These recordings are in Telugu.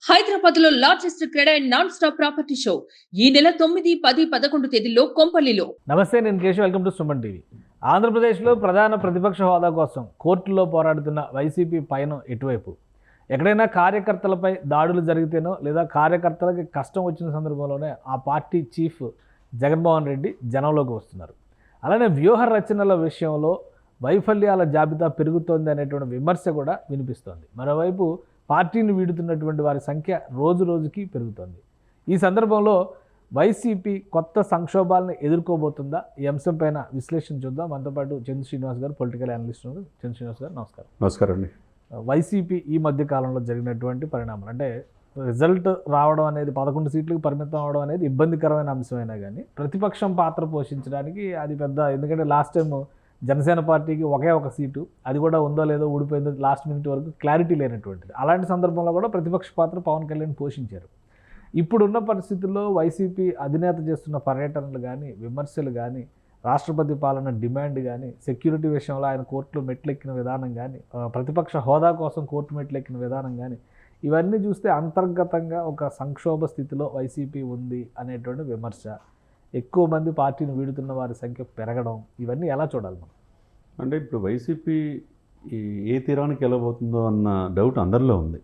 హైదరాబాద్ లో largest cred and non stop property show ఈ నెల 9, 10, 11 తేదీల్లో కొంపల్లిలో. నమస్తే, నేను Keshav. Welcome to Suman TV. ఆంధ్రప్రదేశ్లో ప్రధాన ప్రతిపక్ష హోదా కోసం కోర్టులో పోరాడుతున్న వైసీపీ పైన ఎటువైపు ఎక్కడైనా కార్యకర్తలపై దాడులు జరిగితేనో లేదా కార్యకర్తలకి కష్టం వచ్చిన సందర్భంలోనే ఆ పార్టీ చీఫ్ జగన్మోహన్ రెడ్డి జనంలోకి వస్తున్నారు. అలానే వ్యూహ రచనల విషయంలో వైఫల్యాల జాబితా పెరుగుతోంది అనేటువంటి విమర్శ కూడా వినిపిస్తోంది. మరోవైపు పార్టీని వీడుతున్నటువంటి వారి సంఖ్య రోజు రోజుకి పెరుగుతోంది. ఈ సందర్భంలో వైసీపీ కొత్త సంక్షోభాలను ఎదుర్కోబోతుందా? ఈ అంశంపైన విశ్లేషణ చూద్దాం. మనతో పాటు చంద్ర శ్రీనివాస్ గారు, పొలిటికల్ అనలిస్ట్ ఉన్నారు. చంద్ర శ్రీనివాస్ గారు, నమస్కారం. నమస్కారం అండి. వైసీపీ ఈ మధ్య కాలంలో జరిగినటువంటి పరిణామాలు, అంటే రిజల్ట్ రావడం అనేది 11 సీట్లకు పరిమితం అవడం అనేది ఇబ్బందికరమైన అంశమైనా కానీ ప్రతిపక్షం పాత్ర పోషించడానికి అది పెద్ద, ఎందుకంటే లాస్ట్ టైం జనసేన పార్టీకి ఒకే ఒక సీటు, అది కూడా ఉందో లేదో ఊడిపోయిందో లాస్ట్ మినిట్ వరకు క్లారిటీ లేనటువంటిది. అలాంటి సందర్భంలో కూడా ప్రతిపక్ష పాత్ర పవన్ కళ్యాణ్ పోషించారు. ఇప్పుడున్న పరిస్థితుల్లో వైసీపీ అధినేత చేస్తున్న పర్యటనలు కానీ, విమర్శలు కానీ, రాష్ట్రపతి పాలన డిమాండ్ కానీ, సెక్యూరిటీ విషయంలో ఆయన కోర్టులో మెట్లెక్కిన విధానం కానీ, ప్రతిపక్ష హోదా కోసం కోర్టు మెట్లెక్కిన విధానం కానీ, ఇవన్నీ చూస్తే అంతర్గతంగా ఒక సంక్షోభ స్థితిలో వైసీపీ ఉంది అనేటువంటి విమర్శ, ఎక్కువ మంది పార్టీని వీడుతున్న వారి సంఖ్య పెరగడం, ఇవన్నీ ఎలా చూడాలి మనం? అంటే ఇప్పుడు వైసీపీ ఏ తీరానికి వెళ్ళబోతుందో అన్న డౌట్ అందరిలో ఉంది.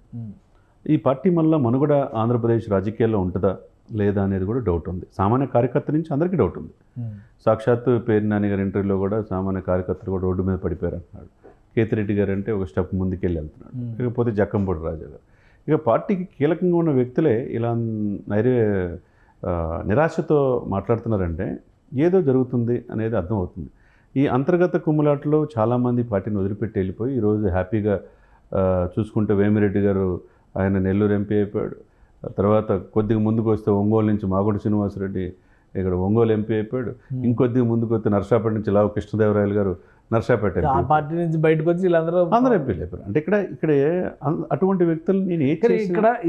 ఈ పార్టీ మళ్ళీ మనుగడ ఆంధ్రప్రదేశ్ రాజకీయాల్లో ఉంటుందా లేదా అనేది కూడా డౌట్ ఉంది. సామాన్య కార్యకర్త నుంచి అందరికీ డౌట్ ఉంది. సాక్షాత్తు పేరు నాని గారి ఇంటర్వ్యూలో కూడా సామాన్య కార్యకర్తలు కూడా రోడ్డు మీద పడిపోయారు అంటున్నాడు. కేతిరెడ్డి గారు అంటే ఒక స్టెప్ ముందుకెళ్ళి వెళ్తున్నాడు. ఇకపోతే జక్కంపూడి రాజా గారు, ఇక పార్టీకి కీలకంగా ఉన్న వ్యక్తులే ఇలా నిరాశతో మాట్లాడుతున్నారంటే ఏదో జరుగుతుంది అనేది అర్థమవుతుంది. ఈ అంతర్గత కుమ్ములాటలో చాలామంది పార్టీని వదిలిపెట్టి వెళ్ళిపోయి ఈరోజు హ్యాపీగా చూసుకుంటే వేమిరెడ్డి గారు ఆయన నెల్లూరు ఎంపీ అయిపోయాడు. తర్వాత కొద్దిగా ముందుకు వస్తే ఒంగోలు నుంచి మాగుడి శ్రీనివాసరెడ్డి ఇక్కడ ఒంగోలు ఎంపీ అయిపోయాడు. ఇంకొద్దిగా ముందుకు వస్తే నర్సాపేట నుంచి లావు కృష్ణదేవరాయలు గారు నర్సాపేట పార్టీ నుంచి బయటకు వచ్చి వీళ్ళందరూ ఎంపీలు అయిపోయారు. అంటే ఇక్కడ అటువంటి వ్యక్తులు నేను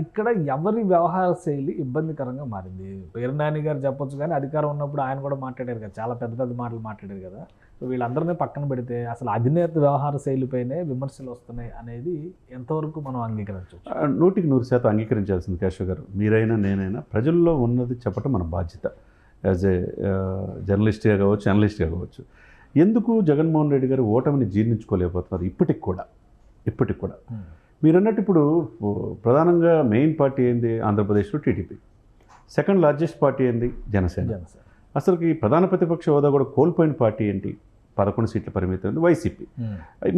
ఇక్కడ ఎవరి వ్యవహార శైలి ఇబ్బందికరంగా మారింది. పేరు నాని గారు చెప్పొచ్చు, కానీ అధికారం ఉన్నప్పుడు ఆయన కూడా మాట్లాడారు కదా, చాలా పెద్ద పెద్ద మాటలు మాట్లాడారు కదా. సో వీళ్ళందరినీ పక్కన పెడితే అసలు అధినేత వ్యవహార శైలిపైనే విమర్శలు వస్తున్నాయి అనేది ఎంతవరకు మనం అంగీకరించవచ్చు? 100% అంగీకరించాల్సింది కేశవ్ గారు. మీరైనా నేనైనా ప్రజల్లో ఉన్నది చెప్పడం మన బాధ్యత, యాజ్ ఏ జర్నలిస్ట్గా కావచ్చు, అనలిస్ట్గా కావచ్చు. ఎందుకు జగన్మోహన్ రెడ్డి గారు ఓటమిని జీర్ణించుకోలేకపోతున్నారు ఇప్పటికి కూడా? మీరు అన్నట్టు ఇప్పుడు ప్రధానంగా మెయిన్ పార్టీ ఏంది ఆంధ్రప్రదేశ్లో టీడీపీ, సెకండ్ లార్జెస్ట్ పార్టీ ఏంది జనసేన. అసలుకి ప్రధాన ప్రతిపక్ష హోదా కూడా కోల్పోయిన పార్టీ ఏంటి? 11 సీట్ల పరిమితం వైసీపీ.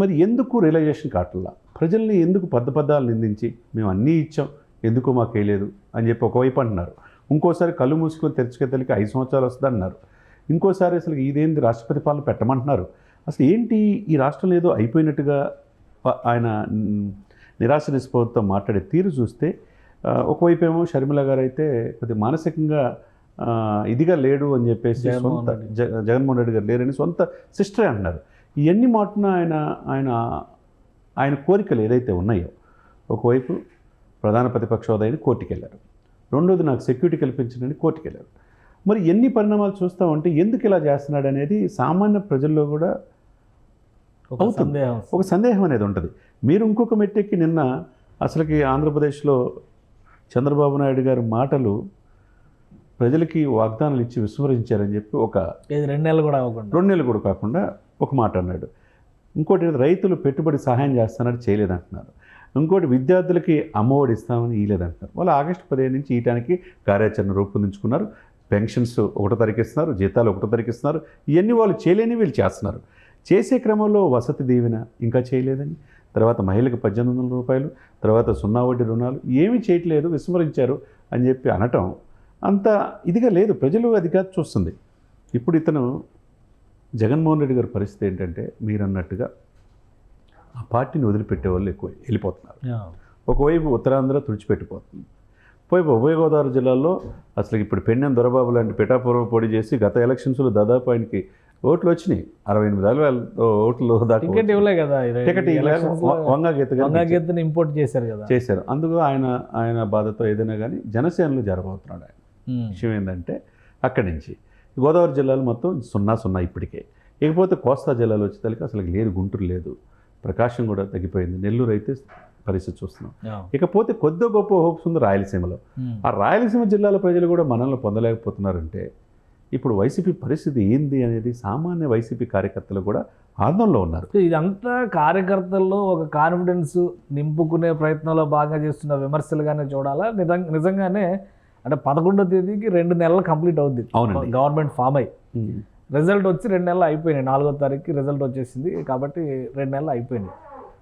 మరి ఎందుకు రియలైజేషన్ కావట్లా? ప్రజల్ని ఎందుకు పద్దాలు నిందించి మేము అన్నీ ఇచ్చాం, ఎందుకో మాకు వేయలేదు అని చెప్పి ఒకవైపు అంటున్నారు. ఇంకోసారి కళ్ళు మూసుకొని తెరుచుకెత్తలికి 5 సంవత్సరాలు వస్తుంది అన్నారు. ఇంకోసారి అసలు ఇదేంది రాష్ట్రపతి పాలన పెట్టమంటున్నారు. అసలు ఏంటి ఈ రాష్ట్రంలో ఏదో అయిపోయినట్టుగా ఆయన నిరాశ నిస్పృహతో మాట్లాడే తీరు చూస్తే, ఒకవైపు ఏమో షర్మిల గారు అయితే కొద్దిగా మానసికంగా ఇదిగా లేడు అని చెప్పేసి సొంత జగన్మోహన్ రెడ్డి గారు లేరని సొంత సిస్టరే అంటున్నారు. ఇవన్నీ మాటన ఆయన కోరికలు ఏదైతే ఉన్నాయో, ఒకవైపు ప్రధాన ప్రతిపక్ష హోదాని కోర్టుకు వెళ్ళారు, రెండోది నాకు సెక్యూరిటీ కల్పించడానికి కోర్టుకు వెళ్ళారు. మరి ఎన్ని పరిణామాలు చూస్తామంటే ఎందుకు ఇలా చేస్తున్నాడు అనేది సామాన్య ప్రజల్లో కూడా ఒక సందేహం అనేది ఉంటుంది. మీరు ఇంకొక మెట్టెక్కి నిన్న అసలుకి ఆంధ్రప్రదేశ్లో చంద్రబాబు నాయుడు గారి మాటలు ప్రజలకి వాగ్దానాలు ఇచ్చి విస్మరించారని చెప్పి 2 నెలలు కూడా కాకుండా ఒక మాట అన్నాడు. ఇంకోటి రైతులు పెట్టుబడి సహాయం చేస్తానని చేయలేదంటున్నారు. ఇంకోటి విద్యార్థులకి అమ్మఒడి ఇస్తామని ఇవ్వలేదంటున్నారు. వాళ్ళు ఆగస్టు 15 నుంచి ఇయటానికి కార్యాచరణ రూపొందించుకున్నారు. పెన్షన్స్ 1వ తారీఖు ఇస్తున్నారు, జీతాలు 1వ తారీఖు ఇస్తున్నారు. ఇవన్నీ వాళ్ళు చేయలేని వీళ్ళు చేస్తున్నారు. చేసే క్రమంలో వసతి దీవెన ఇంకా చేయలేదని, తర్వాత మహిళలకు 1800 రూపాయలు, తర్వాత 0 వడ్డీ రుణాలు ఏమీ చేయట్లేదు, విస్మరించారు అని చెప్పి అనటం అంత ఇదిగా లేదు. ప్రజలు అదిగా చూస్తుంది. ఇప్పుడు ఇతను జగన్మోహన్ రెడ్డి గారి పరిస్థితి ఏంటంటే, మీరు అన్నట్టుగా ఆ పార్టీని వదిలిపెట్టే వాళ్ళు ఎక్కువ వెళ్ళిపోతున్నారు. ఒకవైపు ఉత్తరాంధ్ర తుడిచిపెట్టిపోతుంది. ఉభయ గోదావరి జిల్లాల్లో అసలు ఇప్పుడు పెన్నెం దొరబాబు లాంటి పిఠాపురం పోటీ చేసి గత ఎలక్షన్స్లో దాదాపు ఆయనకి ఓట్లు వచ్చినాయి. 68,000 ఓట్లు దాకా టికెట్ ఇవ్వలే కదా, టికెట్ వంగాగీతని ఇంపోర్ట్ చేశారు. అందుకు ఆయన బాధతో ఏదైనా కానీ జనసేనలో జరగబోతున్నాడు. ఆయన విషయం ఏంటంటే, అక్కడి నుంచి గోదావరి జిల్లాలు మొత్తం 0 ఇప్పటికే. ఇకపోతే కోస్తా జిల్లాలో వచ్చేసరికి అసలు లేదు, గుంటూరు లేదు, ప్రకాశం కూడా తగ్గిపోయింది, నెల్లూరు అయితే పరిస్థితి చూస్తున్నాం. ఇకపోతే కొద్ది గొప్ప హోప్స్ ఉంది రాయలసీమలో. ఆ రాయలసీమ జిల్లాల ప్రజలు కూడా మనల్ని పొందలేకపోతున్నారంటే ఇప్పుడు వైసీపీ పరిస్థితి ఏంది అనేది సామాన్య వైసీపీ కార్యకర్తలు కూడా ఆందోళనలో ఉన్నారు. ఇదంతా కార్యకర్తల్లో ఒక కాన్ఫిడెన్స్ నింపుకునే ప్రయత్నంలో బాగా చేస్తున్న విమర్శలుగానే చూడాలా? నిజంగానే అంటే 11వ తేదీకి 2 నెలలు కంప్లీట్ అవుద్ది గవర్నమెంట్ ఫామ్ అయ్యి. రిజల్ట్ వచ్చి 2 నెలలు అయిపోయినాయి. 4వ తారీఖుకి రిజల్ట్ వచ్చేసింది కాబట్టి 2 నెలలు అయిపోయినాయి.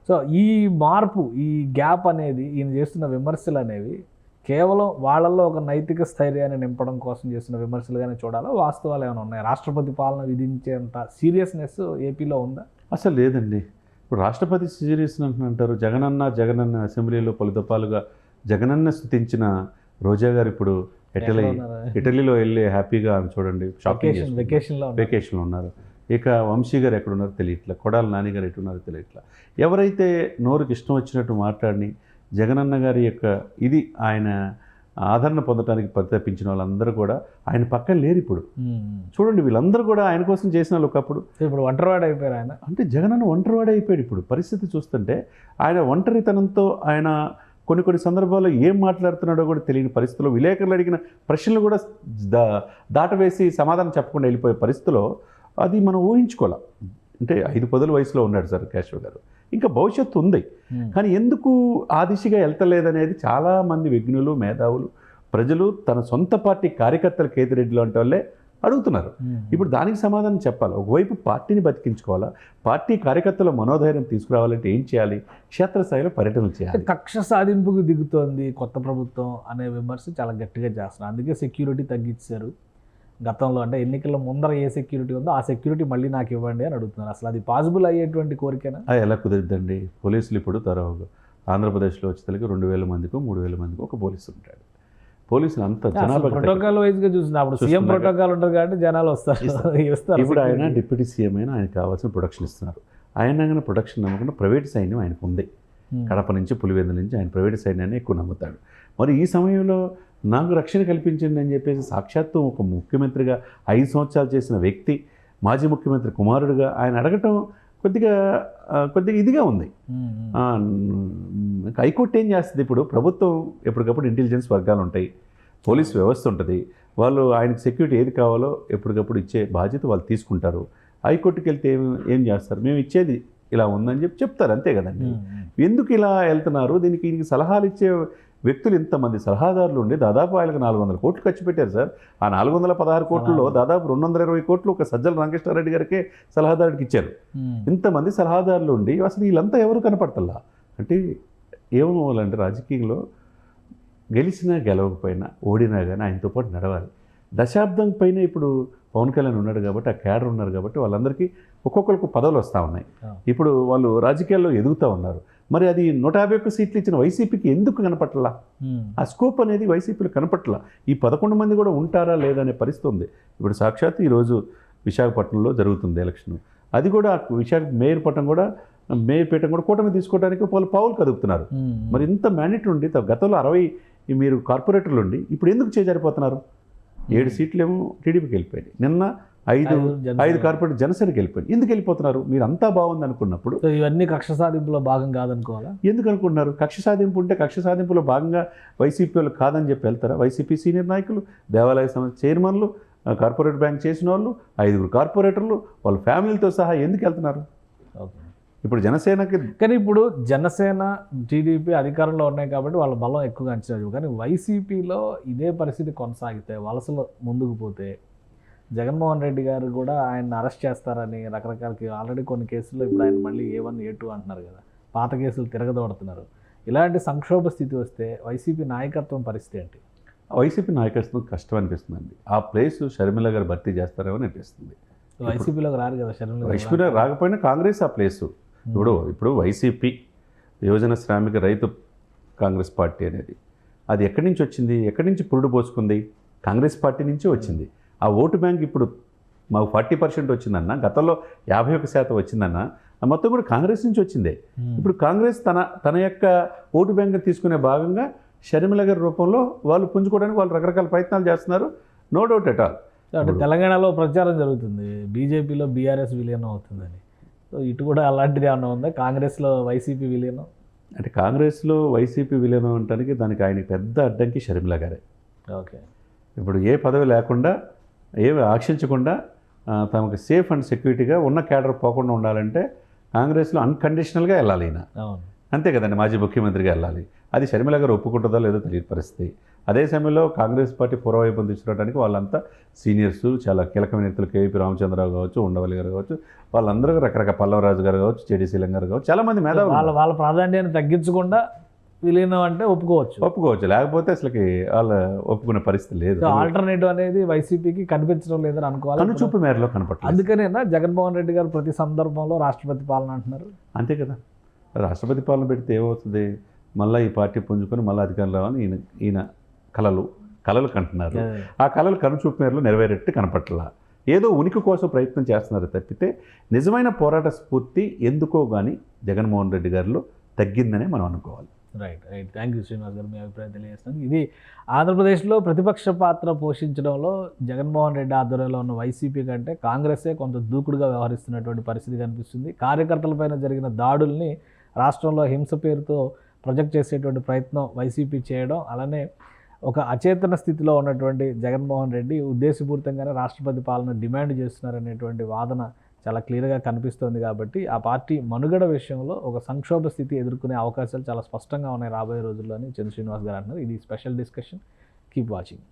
సో ఈ మార్పు, ఈ గ్యాప్ అనేది, ఈయన చేస్తున్న విమర్శలు అనేవి కేవలం వాళ్ళల్లో ఒక నైతిక స్థైర్యాన్ని నింపడం కోసం చేస్తున్న విమర్శలుగానే చూడాలా? వాస్తవాలు ఏమైనా ఉన్నాయి? రాష్ట్రపతి పాలన విధించేంత సీరియస్నెస్ ఏపీలో ఉందా? అసలు లేదండి. ఇప్పుడు రాష్ట్రపతి సీరియస్నెస్ అంటారు. జగనన్న అసెంబ్లీలో పలు దఫాలుగా జగనన్న స్తుతించిన రోజా గారు ఇప్పుడు ఇటలీలో వెళ్ళి హ్యాపీగా చూడండి షాపింగ్ వెకేషన్లో ఉన్నారు. ఇక వంశీ గారు ఎక్కడున్నారో తెలియట్లా, కొడాలి నాని గారు ఎట్టున్నారో తెలియట్లా. ఎవరైతే నోరుకి ఇష్టం వచ్చినట్టు మాట్లాడి జగనన్న గారి యొక్క ఇది ఆయన ఆదరణ పొందడానికి పరితపించిన వాళ్ళందరూ కూడా ఆయన పక్కన లేరు ఇప్పుడు. చూడండి వీళ్ళందరూ కూడా ఆయన కోసం చేసిన వాళ్ళు ఒకప్పుడు ఇప్పుడు ఒంటరివాడు అయిపోయారు ఆయన. అంటే జగనన్న ఒంటరివాడు అయిపోయాడు. ఇప్పుడు పరిస్థితి చూస్తుంటే ఆయన ఒంటరితనంతో ఆయన కొన్ని సందర్భాల్లో ఏం మాట్లాడుతున్నాడో కూడా తెలియని పరిస్థితిలో, విలేకరులు అడిగిన ప్రశ్నలు కూడా దాటవేసి సమాధానం చెప్పకుండా వెళ్ళిపోయే పరిస్థితిలో అది మనం ఊహించుకోవాలి. అంటే 5 పదుల వయసులో ఉన్నాడు సార్ కేశవ్ గారు, ఇంకా భవిష్యత్తు ఉంది. కానీ ఎందుకు ఆ దిశగా వెళ్తలేదనేది చాలామంది విజ్ఞులు, మేధావులు, ప్రజలు, తన సొంత పార్టీ కార్యకర్తలు కేతిరెడ్డి లాంటి వాళ్ళే అడుగుతున్నారు. ఇప్పుడు దానికి సమాధానం చెప్పాలి. ఒకవైపు పార్టీని బతికించుకోవాలా, పార్టీ కార్యకర్తల మనోధైర్యం తీసుకురావాలంటే ఏం చేయాలి? క్షేత్రస్థాయిలో పర్యటనలు చేయాలి. కక్ష సాధింపుకు దిగుతోంది కొత్త ప్రభుత్వం అనే విమర్శ చాలా గట్టిగా చేస్తున్నారు. అందుకే సెక్యూరిటీ తగ్గించారు. గతంలో అంటే ఎన్నికల ముందర ఏ సెక్యూరిటీ ఉందో ఆ సెక్యూరిటీ మళ్ళీ నాకు ఇవ్వండి అని అడుగుతున్నారు. అసలు అది పాసిబుల్ అయ్యేటువంటి కోరికేనా? అది ఎలా కుదిరిద్దండి? పోలీసులు ఇప్పుడు ఆంధ్రప్రదేశ్లో వచ్చేసరికి 2000 మందికో 3000 మందికో ఒక పోలీసు ఉంటాడు. పోలీసులు అంత జనాభా ప్రోటోకాల్ వైజ్గా చూసిన అప్పుడు సీఎం ప్రోటోకాల్ ఉంటుంది కాబట్టి జనాలు వస్తారు. ఇప్పుడు ఆయన డిప్యూటీ సీఎం అయినా ఆయనకు కావాల్సిన ప్రొడక్షన్ ఇస్తున్నారు. ఆయన ప్రొడక్షన్ నమ్మకుండా ప్రైవేట్ సైన్యం ఆయనకు ఉంది. కడప నుంచి పులివెందుల నుంచి ఆయన ప్రైవేట్ సైన్యాన్ని ఎక్కువ నమ్ముతాడు. మరి ఈ సమయంలో నాకు రక్షణ కల్పించింది అని చెప్పేసి సాక్షాత్తు ఒక ముఖ్యమంత్రిగా 5 సంవత్సరాలు చేసిన వ్యక్తి, మాజీ ముఖ్యమంత్రి కుమారుడిగా ఆయన అడగటం కొద్దిగా ఇదిగా ఉంది. హైకోర్టు ఏం చేస్తుంది? ఇప్పుడు ప్రభుత్వం ఎప్పటికప్పుడు ఇంటెలిజెన్స్ వర్గాలు ఉంటాయి, పోలీస్ వ్యవస్థ ఉంటుంది. వాళ్ళు ఆయనకు సెక్యూరిటీ ఏది కావాలో ఎప్పటికప్పుడు ఇచ్చే బాధ్యత వాళ్ళు తీసుకుంటారు. హైకోర్టుకి వెళ్తే ఏం చేస్తారు? మేము ఇచ్చేది ఇలా ఉందని చెప్తారు, అంతే కదండి. ఎందుకు ఇలా వెళ్తున్నారు? దీనికి సలహాలు ఇచ్చే వ్యక్తులు ఇంతమంది సలహాదారులు ఉండి దాదాపు ఆయనకు 400 కోట్లు ఖర్చు పెట్టారు సార్. ఆ 416 కోట్లలో దాదాపు 220 కోట్లు ఒక సజ్జల రామకృష్ణారెడ్డి గారికే సలహాదారుడికి ఇచ్చారు. ఇంతమంది సలహాదారులు ఉండి అసలు వీళ్ళంతా ఎవరు కనపడతల్లా? అంటే ఏమవ్వాలంటే రాజకీయంలో గెలిచినా గెలవకపోయినా ఓడినా కానీ ఆయనతో పాటు నడవాలి. దశాబ్దం పైన ఇప్పుడు పవన్ కళ్యాణ్ ఉన్నాడు కాబట్టి, ఆ క్యాడర్ ఉన్నారు కాబట్టి వాళ్ళందరికీ ఒక్కొక్కరికి పదవులు వస్తూ ఉన్నాయి. ఇప్పుడు వాళ్ళు రాజకీయాల్లో ఎదుగుతూ ఉన్నారు. మరి అది 151 సీట్లు ఇచ్చిన వైసీపీకి ఎందుకు కనపట్లా? ఆ స్కోప్ అనేది వైసీపీలో కనపట్లా. ఈ 11 మంది కూడా ఉంటారా లేదా అనే పరిస్థితి ఉంది. ఇప్పుడు సాక్షాత్ ఈరోజు విశాఖపట్నంలో జరుగుతుంది ఎలక్షన్. అది కూడా మేయర్పేటం కూడా కూటమి తీసుకోవడానికి వాళ్ళు పావులు కదుపుతున్నారు. మరి ఇంత మ్యాండేట్ ఉండి గతంలో 60 మీరు కార్పొరేటర్లు ఉండి ఇప్పుడు ఎందుకు చేజారిపోతున్నారు? 7 సీట్లేమో టీడీపీకి వెళ్ళిపోయింది. నిన్న 5 కార్పొరేట్ జనసేనకి వెళ్ళిపోయింది. ఎందుకు వెళ్ళిపోతున్నారు? మీరు అంతా బాగుంది అనుకున్నప్పుడు ఇవన్నీ కక్ష సాధింపులో భాగం కాదనుకోవాలా? ఎందుకు అనుకుంటున్నారు? కక్ష సాధింపు ఉంటే కక్ష సాధింపులో భాగంగా వైసీపీ వాళ్ళు కాదని చెప్పి వెళ్తారా? వైసీపీ సీనియర్ నాయకులు, దేవాలయ సంస్థ చైర్మన్లు, కార్పొరేట్ బ్యాంక్ చేసిన వాళ్ళు, 5 కార్పొరేటర్లు వాళ్ళ ఫ్యామిలీలతో సహా ఎందుకు వెళ్తున్నారు? ఇప్పుడు జనసేనకి కానీ ఇప్పుడు జనసేన టీడీపీ అధికారంలో ఉన్నాయి కాబట్టి వాళ్ళ బలం ఎక్కువగా అంచనా. కానీ వైసీపీలో ఇదే పరిస్థితి కొనసాగితే, వలసలు ముందుకు పోతే జగన్మోహన్ రెడ్డి గారు కూడా ఆయన అరెస్ట్ చేస్తారని రకరకాల ఆల్రెడీ కొన్ని కేసుల్లో ఇప్పుడు ఆయన మళ్ళీ A1 A2 అంటున్నారు కదా, పాత కేసులు తిరగదోడుతున్నారు. ఇలాంటి సంక్షోభ స్థితి వస్తే వైసీపీ నాయకత్వం పరిస్థితి ఏంటి? వైసీపీ నాయకత్వం కష్టం అనిపిస్తుందండి. ఆ ప్లేస్ షర్మిల గారు భర్తీ చేస్తారేమో అనిపిస్తుంది. వైసీపీలోకి రారు కదా షర్మిల. వైసీపీలో రాకపోయినా కాంగ్రెస్ ఆ ప్లేసు. ఇప్పుడు వైసీపీ యువజన శ్రామిక రైతు కాంగ్రెస్ పార్టీ అనేది అది ఎక్కడి నుంచి వచ్చింది? ఎక్కడి నుంచి పురుడు పోసుకుంది? కాంగ్రెస్ పార్టీ నుంచి వచ్చింది. ఆ ఓటు బ్యాంక్ ఇప్పుడు మాకు 40% వచ్చిందన్న, గతంలో 51% వచ్చిందన్న, మొత్తం కూడా కాంగ్రెస్ నుంచి వచ్చిందే. ఇప్పుడు కాంగ్రెస్ తన యొక్క ఓటు బ్యాంక్ తీసుకునే భాగంగా షర్మిల గారి రూపంలో వాళ్ళు పుంజుకోవడానికి వాళ్ళు రకరకాల ప్రయత్నాలు చేస్తున్నారు. No doubt at all. అంటే తెలంగాణలో ప్రచారం జరుగుతుంది బీజేపీలో బీఆర్ఎస్ విలీనం అవుతుందని. సో ఇటు కూడా అలాంటిది ఏమన్నా ఉందా? కాంగ్రెస్లో వైసీపీ విలీనం అంటే కాంగ్రెస్లో వైసీపీ విలీనం అనడానికి దానికి ఆయనకి పెద్ద అడ్డంకి షర్మిల గారే. ఓకే. ఇప్పుడు ఏ పదవి లేకుండా ఏమి ఆశించకుండా తమకు సేఫ్ అండ్ సెక్యూరిటీగా ఉన్న క్యాడర్ పోకుండా ఉండాలంటే కాంగ్రెస్లో అన్కండిషనల్గా వెళ్ళాలి ఈయన. అవును. అంతే కదండి, మాజీ ముఖ్యమంత్రిగా వెళ్ళాలి. అది షర్మిల గారు ఒప్పుకుంటుందో లేదో తెలియని పరిస్థితి. అదే సమయంలో కాంగ్రెస్ పార్టీ పూర్వవైపు తీసుకురావడానికి వాళ్ళంతా సీనియర్స్, చాలా కీలకమైన వ్యక్తులు, కేవీపీ రామచంద్రరావు కావచ్చు, ఉండవల్లి గారు కావచ్చు, వాళ్ళందరూ రకరకాల పల్లవరాజు గారు కావచ్చు, జేడీ శీలం గారు కావచ్చు, చాలామంది మేధావులు వాళ్ళ ప్రాధాన్యాన్ని తగ్గించకుండా విలీనం అంటే ఒప్పుకోవచ్చు. లేకపోతే అసలుకి వాళ్ళు ఒప్పుకునే పరిస్థితి లేదు. ఆల్టర్నేటివ్ అనేది వైసీపీకి కనిపించడం లేదని అనుకోవాలి. కనుచూపు మేరలో కనపట్లేదు. అందుకనేనా జగన్మోహన్ రెడ్డి గారు ప్రతి సందర్భంలో రాష్ట్రపతి పాలన అంటున్నారు? అంతే కదా, రాష్ట్రపతి పాలన పెడితే ఏమవుతుంది, మళ్ళీ ఈ పార్టీ పుంజుకొని మళ్ళీ అధికారం రావాలని ఈయన కలలు కంటున్నారు. ఆ కలలు కనుచూపు మేరలో నెరవేరేట్టు కనపట్లా. ఏదో ఉనికి కోసం ప్రయత్నం చేస్తున్నారు తప్పితే నిజమైన పోరాట స్ఫూర్తి ఎందుకో కానీ జగన్మోహన్ రెడ్డి గారిలో తగ్గిందనే మనం అనుకోవాలి. రైట్. థ్యాంక్ యూ శ్రీనివాస్ గారు, మీ అభిప్రాయం తెలియజేస్తాను. ఇది ఆంధ్రప్రదేశ్లో ప్రతిపక్ష పాత్ర పోషించడంలో జగన్మోహన్ రెడ్డి ఆధ్వర్యంలో ఉన్న వైసీపీ కంటే కాంగ్రెసే కొంత దూకుడుగా వ్యవహరిస్తున్నటువంటి పరిస్థితి కనిపిస్తుంది. కార్యకర్తలపైన జరిగిన దాడుల్ని రాష్ట్రంలో హింస పేరుతో ప్రొజెక్ట్ చేసేటువంటి ప్రయత్నం వైసీపీ చేయడం, అలానే ఒక అచేతన స్థితిలో ఉన్నటువంటి జగన్మోహన్ రెడ్డి ఉద్దేశపూరితంగానే రాష్ట్రపతి పాలన డిమాండ్ చేస్తున్నారనేటువంటి వాదన చాలా క్లియర్గా కనిపిస్తుంది. కాబట్టి ఆ పార్టీ మనుగడ విషయంలో ఒక సంక్షోభ స్థితి ఎదుర్కొనే అవకాశాలు చాలా స్పష్టంగా ఉన్నాయి రాబోయే రోజుల్లో అని చంద్ర శ్రీనివాస్ గారు అంటున్నారు. ఇది స్పెషల్ డిస్కషన్. Keep watching.